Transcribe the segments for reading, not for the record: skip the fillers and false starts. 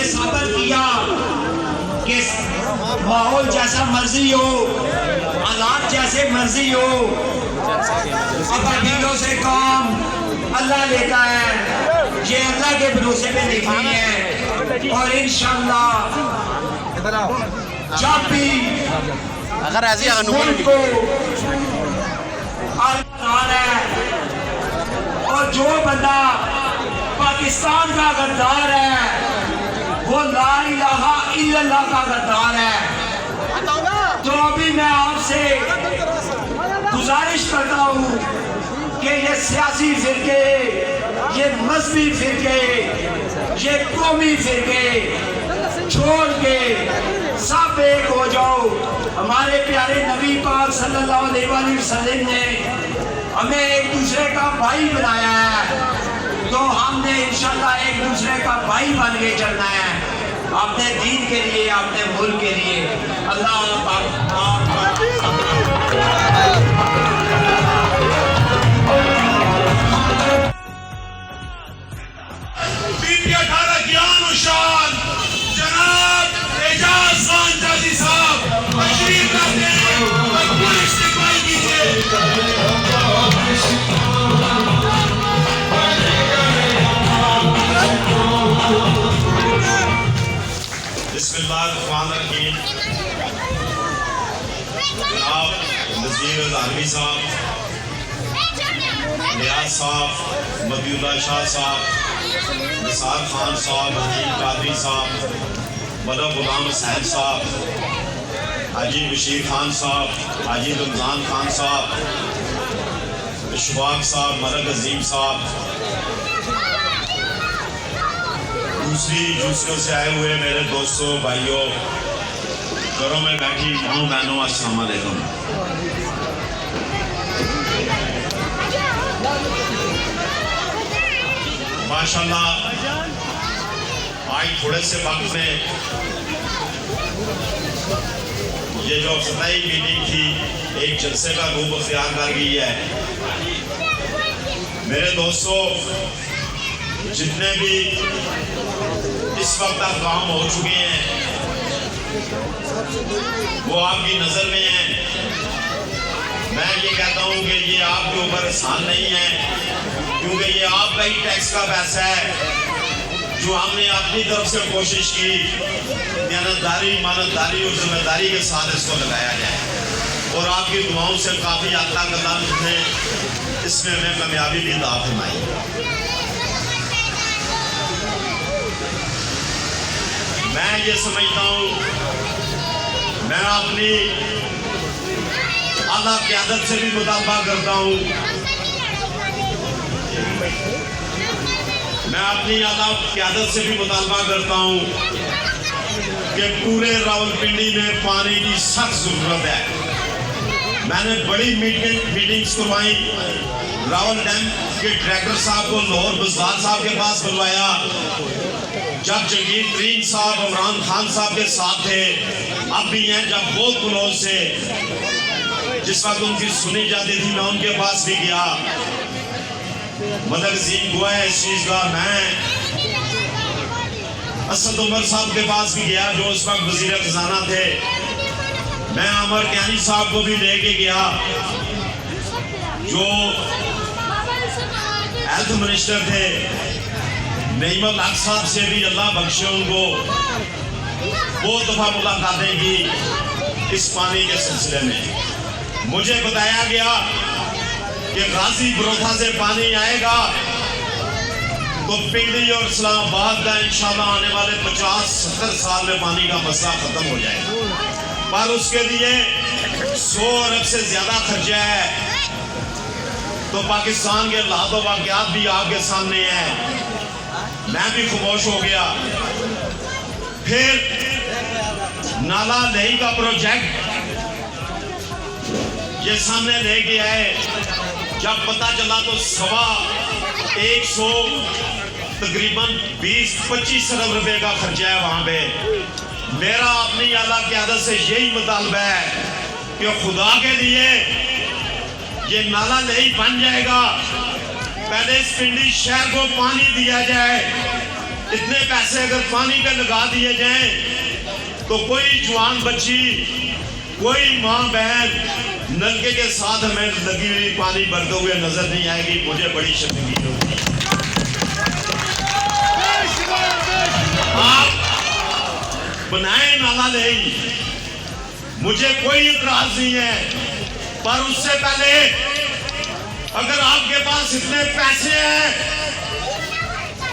सब्र किया कि माहौल जैसा मर्जी हो, हालात जैसे मर्जी हो, अबादीलों से काम अल्लाह लेता है, ये अल्लाह के भरोसे पे लिखनी है। और इंशाअल्लाह जब भी अगर ऐसी मुल्क को आज़ाद है और जो बंदा पाकिस्तान का गद्दार है वो ला इलाहा इल्लल्लाह का गद्दार है। तो अभी मैं आपसे गुजारिश करता हूँ कि ये सियासी फिरके, ये मजहबी फिरके, ये कौमी फिरके छोड़ के सब एक हो जाओ। हमारे प्यारे नबी पाक सल्लल्लाहु अलैहि वसल्लम ने हमें एक दूसरे का भाई बनाया है, तो हमने इंशाल्लाह एक दूसरे का भाई बन के चलना है, अपने दीन के लिए, अपने मुल्क के लिए। अल्लाह बीपी 18 ज्ञान और शान जनाब एजाज खान जाजी साहब तशरीफ लाते हैं, मकबूल इस्तेमाल कीजिए। बिस्मिल्लाहिर्रहमानिर्रहीम। जनाब नज़ीर आलमी साहब, नियाज साहब, मदीउल्लाह शाह साहब, निसार खान साहब, हकीम कादरी साहब, मलक गुलाम हुसैन साहब, हाजी बशीर खान साहब, हाजी रमज़ान खान साहब, इशफाक साहब, मलक अजीम साहब, दूसरी यूनिवर्सिटियों से आए हुए मेरे दोस्तों, भाइयों, घरों में बैठी माओ बहनों, अस्सलाम वालेकुम। माशाल्लाह आज थोड़े से वक्त में ये जो अफ्ताही मीटिंग थी एक जलसे का रूप अख्तियार कर गई है। मेरे दोस्तों, जितने भी इस वक्त आप काम हो चुके हैं वो आपकी नजर में हैं। मैं ये कहता हूँ कि ये आपके ऊपर एहसान नहीं है, क्योंकि ये आपका ही टैक्स का पैसा है जो हमने अपनी तरफ से कोशिश की मेहनतदारी, ईमानदारी और जिम्मेदारी के साथ इसको लगाया जाए, और आपकी दुआओं से काफ़ी हद तक अल्लाह ने इसमें हमें कामयाबी भी अता फरमाई। मैं ये समझता हूँ, मैं अपनी आला क़यादत से भी मुतालबा करता हूँ, मैं अपनी आला क़यादत से भी मुतालबा करता हूँ कि पूरे रावलपिंडी में पानी की सख्त ज़रूरत है। मैंने बड़ी मीटिंग्स करवाई, रावल डैम के डायरेक्टर साहब को लाहौर बज़दार साहब के पास बुलवाया, जब जंगीर तरीन साहब इमरान खान साहब के साथ थे, अब भी हैं, जब बहुत क्लोज से जिस वक्त उनकी सुनी जाती थी मैं उनके पास भी गया, मदर जीन हुआ है इस चीज का। मैं असद उमर साहब के पास भी गया जो उस वक्त वजीर खजाना थे। मैं अमर कैनी साहब को भी लेके गया जो हेल्थ मिनिस्टर थे। नईमुल हक साहब से भी अल्लाह बख्शे उनको बहुत दफा मुलाकातें की इस पानी के सिलसिले में। मुझे बताया गया कि गाजी बरोथा से पानी आएगा तो पिंडी और इस्लामाबाद का इंशाल्लाह आने वाले 50-70 साल में पानी का मसला खत्म हो जाएगा, पर उसके लिए 100 अरब से ज्यादा खर्चा है। तो पाकिस्तान के लादो वाक़यात भी आपके सामने हैं। मैं भी खामोश हो गया। फिर नाला लेही का प्रोजेक्ट ये सामने लेके आए, जब पता चला तो 100 तकरीबन 20-25 अरब रुपए का खर्चा है वहां पे। मेरा अपनी आला क़यादत से यही मुतालबा है कि खुदा के लिए ये नाला नहीं बन जाएगा, पहले इस पिंडी शहर को पानी दिया जाए, इतने पैसे अगर पानी पे लगा दिए जाएं तो कोई जवान बच्ची, कोई माँ बहन नलके के साथ हमें लगी हुई पानी भरते हुए नजर नहीं आएगी। मुझे बड़ी शर्मिंदगी होगी। आप बनाए नाला नहीं, मुझे कोई इतराज नहीं है, पर उससे पहले अगर आपके पास इतने पैसे हैं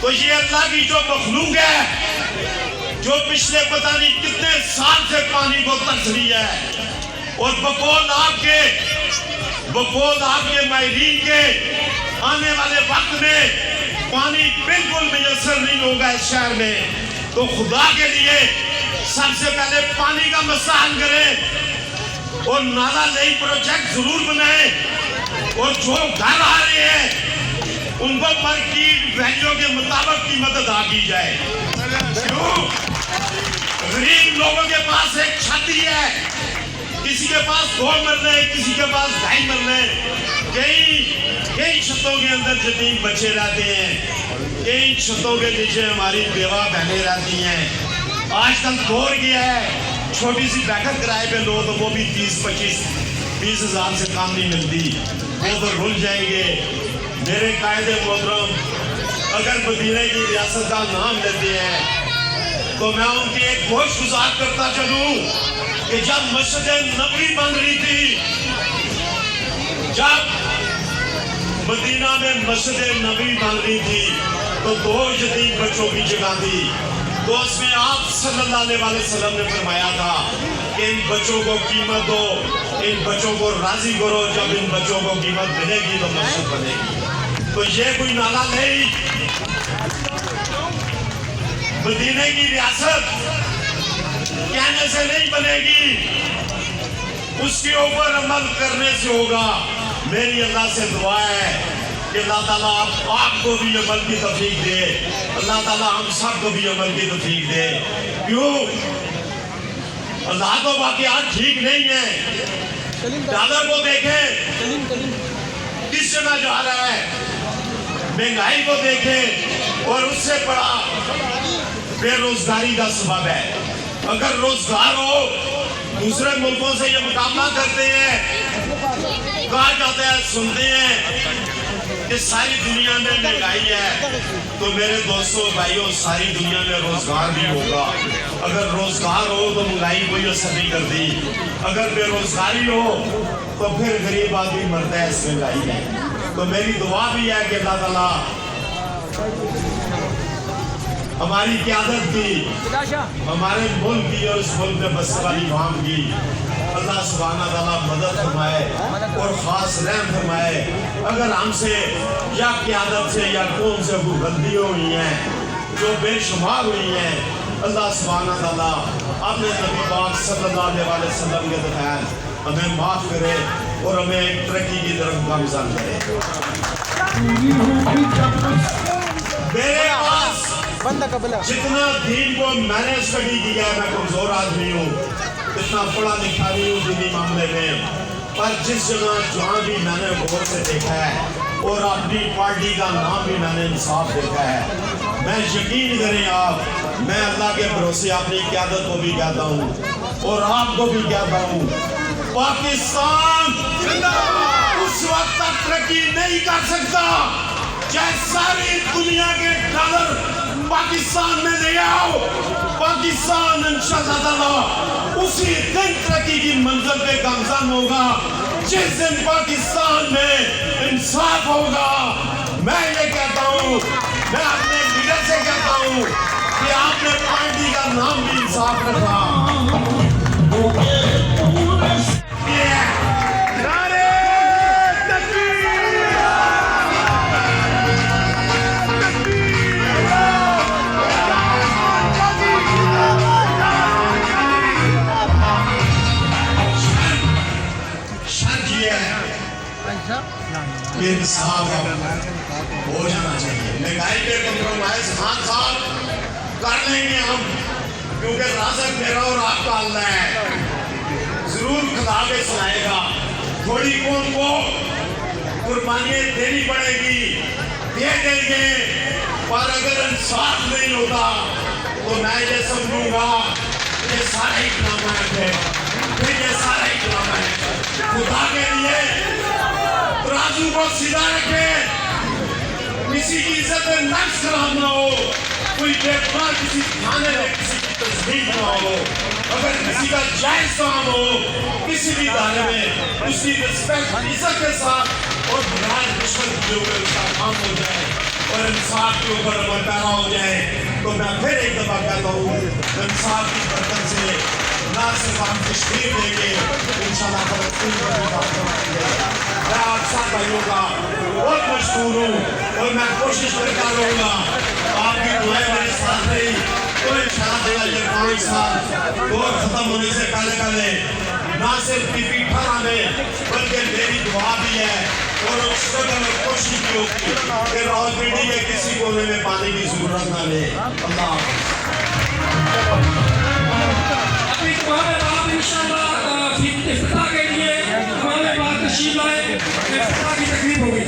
तो ये अल्लाह की जो मखलूक है, जो पिछले पता नहीं कितने साल से पानी को तरस रही है, और बकौल आपके माहिरीन के आने वाले वक्त में पानी बिल्कुल मुयस्सर नहीं होगा इस शहर में, तो खुदा के लिए सबसे पहले पानी का मसला हल करें और नाला नई प्रोजेक्ट जरूर बनाए, और जो घर आ रहे हैं उनको मार्केट वैल्यू के मुताबिक की मदद आ की जाए। क्यों? गरीब लोगों के पास एक छत ही है, किसी के पास 2 मरले, किसी के पास 2.5 मरले, कई छतों के अंदर जतीम बच्चे रहते हैं, कई छतों के नीचे हमारी बेवा बहनें रहती हैं। आजकल दौर गया है, छोटी सी बैठक किराए पे लो तो वो भी 30-25-20 हज़ार से काम नहीं मिलती, वो तो रुल जाएंगे। मेरे कायदे मोहतरम अगर मदीने की रियासत का नाम लेते हैं तो मैं उनकी एक बहुत गुजार करता चलूं कि जब मस्जिद नबवी बन रही थी, जब मदीना में मस्जिद नबवी बन रही थी तो 2 यतीम बच्चों की जगह थी, तो उसमें आप सल्लल्लाहु अलैहि वसल्लम ने फरमाया था कि इन बच्चों को कीमत दो, इन बच्चों को राजी करो, जब इन बच्चों को कीमत मिलेगी तो मस्जिद बनेगी। तो ये कोई नाला नहीं, मदीने की रियासत कहने से नहीं बनेगी, उसके ऊपर अमल करने से होगा। मेरी अल्लाह से दुआ है कि अल्लाह ताला आपको भी अमल की तौफीक दे, अल्लाह ताला हम सबको भी अमल की तौफीक दे। क्यों? अल्लाह तो वाकयात ठीक नहीं है। डॉलर को देखें किस जगह जा रहा है, महंगाई को देखें और उससे बड़ा बेरोजगारी का सबब है। अगर रोजगार हो, दूसरे मुल्कों से ये मुकाबला करते हैं, कहा जाता है, सुनते हैं कि सारी दुनिया में महंगाई है, तो मेरे दोस्तों भाइयों सारी दुनिया में रोजगार भी होगा। अगर रोजगार हो तो महंगाई कोई असर नहीं करती, अगर बेरोजगारी हो तो फिर गरीब आदमी मरता है इस महंगाई में। तो मेरी दुआ भी है कि अल्लाह ताला हमारी क़यादत की, हमारे मुल्क की और इस मुल्क में बसने वाली आवाम की अल्लाह सुब्हाना ताला मदद फरमाए और ख़ास रहम फरमाए। अगर हमसे या क़यादत से या कौम से कोई गलतियाँ हुई हैं जो बेशुमार हुई हैं, अल्लाह सुब्हाना ताला अपने नबी पाक सल्लल्लाहु अलैहि वसल्लम के तहत हमें माफ़ करे और हमें तरक्की की तरफ गामज़न करे। मेरे पास जितना दीन को मैंने स्टडी किया है, मैं कमजोर आदमी हूँ, इतना पढ़ा लिखा नहीं हूँ दीनी मामले में, पर जिस जगह जहाँ भी मैंने गौर से देखा है और अपनी पार्टी का नाम भी मैंने इंसाफ देखा है, मैं यकीन करें आप, मैं अल्लाह के भरोसे अपनी क़यादत को भी कहता हूँ और आपको भी कहता हूँ, पाकिस्तान उस वक्त तक तरक्की नहीं कर सकता चाहे सारी दुनिया के डॉलर पाकिस्तान में ले आओ। पाकिस्तान इंशाअल्लाह ताला उसी दिन तरक्की की मंजिल पे गामज़न होगा जिस दिन पाकिस्तान में इंसाफ होगा। मैं ये कहता हूँ, मैं अपने लीडर से कहता हूँ कि आपने पार्टी का नाम भी इंसाफ रखा। इंसाफ हो जाना चाहिए। महंगाई पे कम्प्रोमाइज खान साहब कर लेंगे हम, क्योंकि राज़क मेरा और आपका अल्लाह है, जरूर खुदा के सुनाएगा। थोड़ी कौन को कुर्बानियाँ देनी पड़ेगी, दे देंगे, पर अगर इंसाफ नहीं होता तो मैं ये समझूंगा ये सारा ही नामायक है, फिर ये सारा ही नामायक है। खुदा के लिए तराजू को सीधा रखे, किसी की इज्जत में नक्श खराब ना हो, कोई बेगुनाह किसी थाने में किसी की तस्दीक ना हो, अगर किसी का जायज काम हो किसी भी दायरे में उसकी रिस्पेक्ट इज्जत के साथ और बगैर रिश्वत के ऊपर उसका काम हो जाए और इंसाफ के ऊपर अमल पैदा हो जाए, तो मैं फिर एक दफा कहता हूँ इंसाफ की बरकत से ना सिर्फ हम तशरीफ देंगे, इंशाल्लाह फलस्तीन पर भी बात करेंगे। मैं आप सब भाइयों का बहुत मशहूर हूँ और मैं कोशिश करता रहूँगा आपकी दुआएं मेरे साथ रही तो इंशाअल्लाह ये 5 साल और खत्म होने से पहले ना सिर्फ पीपी ठाणा में बल्कि मेरी दुआ भी है और उस वक्त कोशिश भी होगी कि रावलपिंडी के किसी कोने में पानी की जरूरत ना ले। अल्लाह अभी तुम्हारे बाप इंशाअल्लाह इफ्तिताह के लिए हमारे बात तशरीफ लाए, इफ्तिताह की तकरीब होगी।